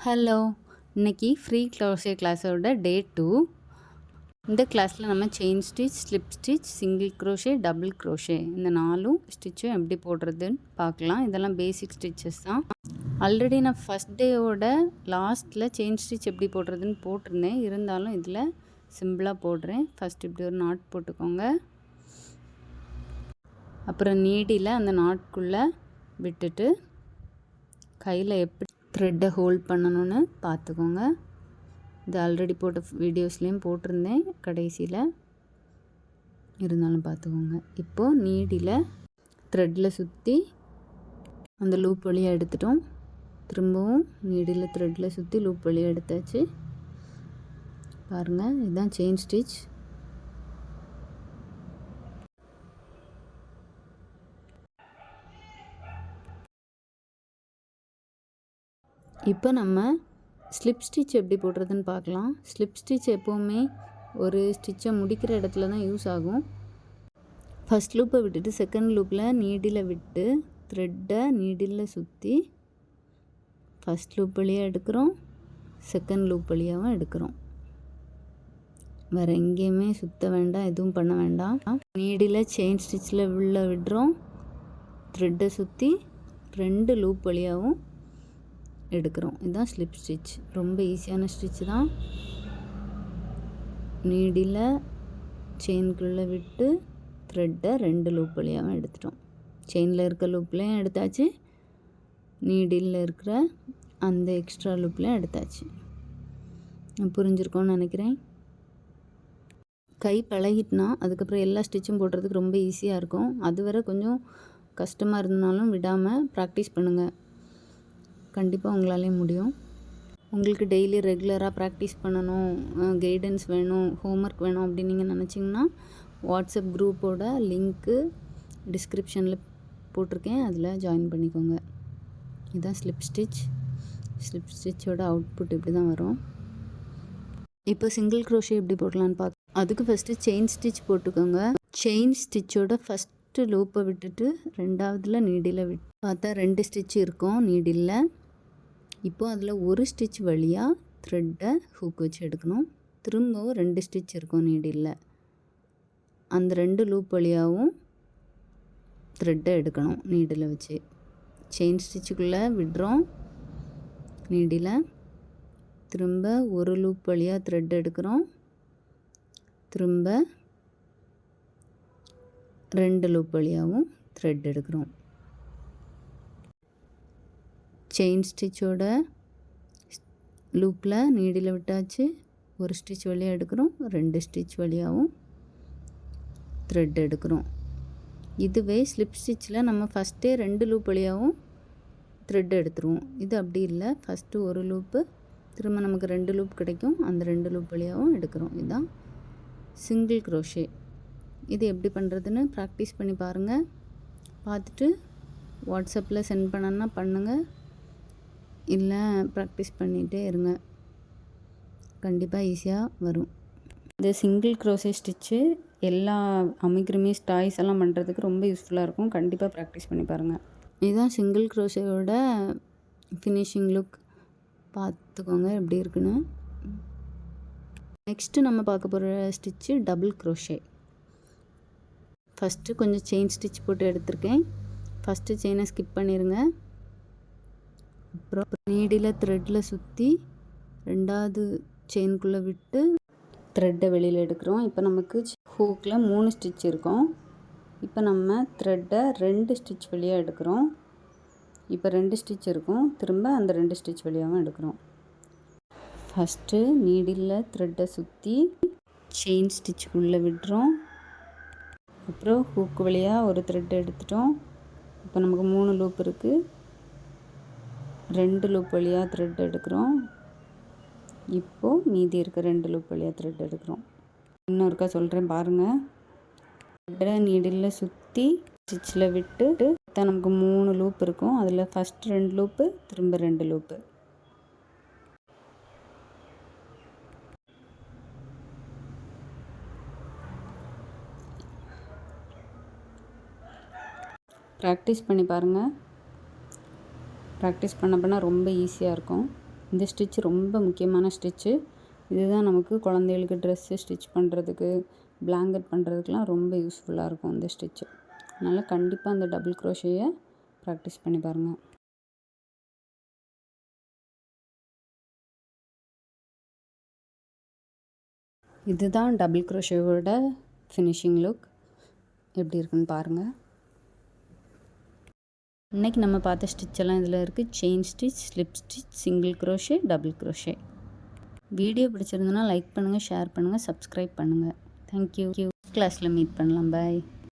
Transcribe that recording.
Hello, இன்னைக்கு free crochet கிளாஸோட டே 2. இந்த கிளாஸில் நம்ம chain stitch, slip stitch, single crochet, double crochet இந்த 4 ஸ்டிச்சும் எப்படி போடுறதுன்னு பார்க்கலாம். இதெல்லாம் பேசிக் ஸ்டிச்சஸ் தான். ஆல்ரெடி நான் ஃபஸ்ட் டேயோட லாஸ்ட்டில் செயின் ஸ்டிச் எப்படி போடுறதுன்னு போட்டிருந்தேன். இருந்தாலும் இதில் சிம்பிளாக போடுறேன். ஃபஸ்ட் இப்படி ஒரு நாட் போட்டுக்கோங்க. அப்புறம் நீடியில் அந்த நாட்குள்ளே விட்டுட்டு கையில் எப்படி த்ரெட்டை ஹோல்ட் பண்ணணும்னு பார்த்துக்கோங்க. இது ஆல்ரெடி போட்ட வீடியோஸ்லேயும் போட்டிருந்தேன் கடைசியில், இருந்தாலும் பார்த்துக்கோங்க. இப்போது நீடியில் த்ரெட்டில் சுற்றி அந்த லூப் வழியாக எடுத்துட்டோம். திரும்பவும் நீடியில் த்ரெட்டில் சுற்றி லூப் வழியாக எடுத்தாச்சு. பாருங்கள், இதுதான் செயின் ஸ்டிச். இப்போ நம்ம ஸ்லிப் ஸ்டிச் எப்படி போடுறதுன்னு பார்க்கலாம். ஸ்லிப் ஸ்டிச் எப்போவுமே ஒரு ஸ்டிச்சை முடிக்கிற இடத்துல தான் யூஸ் ஆகும். ஃபஸ்ட் லூப்பை விட்டுட்டு செகண்ட் லூப்பில் நீடில் விட்டு த்ரெட்டை நீடில் சுற்றி ஃபஸ்ட் லூப் வழியாக எடுக்கிறோம், செகண்ட் லூப் வழியாகவும் எடுக்கிறோம். வேறு எங்கேயுமே சுற்ற வேண்டாம், எதுவும் பண்ண வேண்டாம். நீடில் செயின் ஸ்டிச்சில் உள்ள விடுறோம், த்ரெட்டை சுற்றி 2 லூப் வழியாகவும் எடுக்கிறோம். இதுதான் ஸ்லிப் ஸ்டிச். ரொம்ப ஈஸியான ஸ்டிச் தான். நீடில் செயின்குள்ளே விட்டு த்ரெட்டை 2 லூப் வழியாகவும் எடுத்துட்டோம். செயினில் இருக்க லூப்லேயும் எடுத்தாச்சு, நீடில் இருக்கிற அந்த எக்ஸ்ட்ரா லூப்லேயும் எடுத்தாச்சு. புரிஞ்சிருக்கோன்னு நினைக்கிறேன். கை பழகிட்டுனா அதுக்கப்புறம் எல்லா ஸ்டிச்சும் போடுறதுக்கு ரொம்ப ஈஸியாக இருக்கும். அதுவரை கொஞ்சம் கஷ்டமாக இருந்தாலும் விடாமல் ப்ராக்டிஸ் பண்ணுங்கள். கண்டிப்பாக உங்களாலே முடியும். உங்களுக்கு டெய்லி ரெகுலராக ப்ராக்டிஸ் பண்ணணும், கைடன்ஸ் வேணும், ஹோம்ஒர்க் வேணும் அப்படின்னு நீங்கள் நினச்சிங்கன்னா வாட்ஸ்அப் குரூப்போட லிங்க்கு டிஸ்கிரிப்ஷனில் போட்டிருக்கேன், அதில் ஜாயின் பண்ணிக்கோங்க. இதுதான் ஸ்லிப் ஸ்டிச். ஸ்லிப் ஸ்டிச்சோட அவுட்புட் இப்படி தான் வரும். இப்போ சிங்கிள் க்ரோஷே எப்படி போடலான்னு அதுக்கு ஃபஸ்ட்டு செயின் ஸ்டிச் போட்டுக்கோங்க. செயின் ஸ்டிச்சோட ஃபஸ்ட்டு லூப்பை விட்டுட்டு ரெண்டாவதில் நீடில் விட்டு பார்த்தா 2 ஸ்டிச் இருக்கும் நீடில். இப்போது அதில் ஒரு ஸ்டிச் வழியாக த்ரெட்டை ஹூக் வச்சு எடுக்கணும். திரும்பவும் 2 ஸ்டிச் இருக்கும் நீடில். அந்த 2 லூப் வழியாகவும் த்ரெட்டை எடுக்கணும் நீடில் வச்சு. செயின் ஸ்டிச்சுக்குள்ளே விடுறோம் நீடில், திரும்ப ஒரு லூப் வழியாக த்ரெட் எடுக்கிறோம், திரும்ப 2 லூப் வழியாகவும் த்ரெட் எடுக்கிறோம். செயின் ஸ்டிச்சோட லூப்பில் நீடில் விட்டாச்சு, ஒரு ஸ்டிச் வழியாக எடுக்கிறோம், 2 ஸ்டிச் வழியாகவும் த்ரெட் எடுக்கிறோம். இதுவே ஸ்லிப் ஸ்டிச்சில் நம்ம ஃபஸ்ட்டே 2 லூப் வழியாகவும் த்ரெட் எடுத்துருவோம். இது அப்படி இல்லை, ஃபஸ்ட்டு ஒரு லூப்பு, திரும்ப நமக்கு 2 லூப் கிடைக்கும், அந்த 2 லூப் வழியாகவும் எடுக்கிறோம். இதுதான் சிங்கிள் க்ரோஷே. இது எப்படி பண்ணுறதுன்னு ப்ராக்டிஸ் பண்ணி பாருங்கள். பார்த்துட்டு வாட்ஸ்அப்பில் சென்ட் பண்ணனா பண்ணுங்கள், இல்லை ப்ராக்டிஸ் பண்ணிகிட்டே இருங்க. கண்டிப்பாக ஈஸியாக வரும். இந்த சிங்கிள் க்ரோஷே ஸ்டிச்சு எல்லா அமிக்ரமி டாய்ஸ் எல்லாம் பண்ணுறதுக்கு ரொம்ப யூஸ்ஃபுல்லாக இருக்கும். கண்டிப்பாக ப்ராக்டிஸ் பண்ணி பாருங்கள். இதுதான் சிங்கிள் க்ரோஷேயோட ஃபினிஷிங் லுக். பார்த்துக்கோங்க எப்படி இருக்குன்னு. நெக்ஸ்ட்டு நம்ம பார்க்க போகிற ஸ்டிச்சு டபுள் க்ரோஷே. ஃபஸ்ட்டு கொஞ்சம் செயின் ஸ்டிச் போட்டு எடுத்திருக்கேன். ஃபஸ்ட்டு செயினை ஸ்கிப் பண்ணிடுங்க. அப்புறம் நீடில் த்ரெட்டில் சுற்றி 2வது செயின்குள்ளே விட்டு த்ரெட்டை வெளியில் எடுக்கிறோம். இப்போ நமக்கு ஹூக்கில் 3 ஸ்டிச் இருக்கும். இப்போ நம்ம த்ரெட்டை 2 ஸ்டிச் வழியாக எடுக்கிறோம். இப்போ 2 ஸ்டிச் இருக்கும், திரும்ப அந்த 2 ஸ்டிச் வழியாகவும் எடுக்கிறோம். ஃபஸ்ட்டு நீடில் த்ரெட்டை சுற்றி செயின் ஸ்டிச்சுக்குள்ளே விடுறோம். அப்புறம் ஹூக் வழியாக ஒரு த்ரெட்டை எடுத்துட்டோம். இப்போ நமக்கு 3 லூப் இருக்குது, 2 லூப் வழியாக த்ரெட் எடுக்கிறோம். இப்போது மீதி இருக்க 2 லூப் வழியாக த்ரெட் எடுக்கிறோம். இன்னொருக்கா சொல்கிறேன் பாருங்கள். த்ரெட்டை நீடில் சுற்றி ஸ்டிச்சில் விட்டு தான் நமக்கு 3 லூப் இருக்கும். அதில் ஃபஸ்ட் 2 லூப்பு, திரும்ப 2 லூப்பு. ப்ராக்டிஸ் பண்ணி பாருங்கள். ப்ராக்டிஸ் பண்ண ரொம்ப ஈஸியாக இருக்கும். இந்த ஸ்டிச் ரொம்ப முக்கியமான ஸ்டிச்சு. இதுதான் நமக்கு குழந்தைகளுக்கு ட்ரெஸ்ஸு ஸ்டிச் பண்ணுறதுக்கு, பிளாங்கெட் பண்ணுறதுக்குலாம் ரொம்ப யூஸ்ஃபுல்லாக இருக்கும் இந்த ஸ்டிச்சு. அதனால் கண்டிப்பாக அந்த டபுள் க்ரோஷேயை ப்ராக்டிஸ் பண்ணி பாருங்கள். இதுதான் டபுள் க்ரோஷேவோட ஃபினிஷிங் லுக். எப்படி இருக்குன்னு பாருங்கள். இன்றைக்கி நம்ம பார்த்த ஸ்டிச்செல்லாம் இதில் இருக்குது. Chain stitch, slip stitch, single crochet, double crochet. Video பிடிச்சிருந்ததுன்னா லைக் பண்ணுங்கள், ஷேர் பண்ணுங்கள், சப்ஸ்கிரைப் பண்ணுங்கள். தேங்க்யூ. கிளாஸில் மீட் பண்ணலாம். பாய்.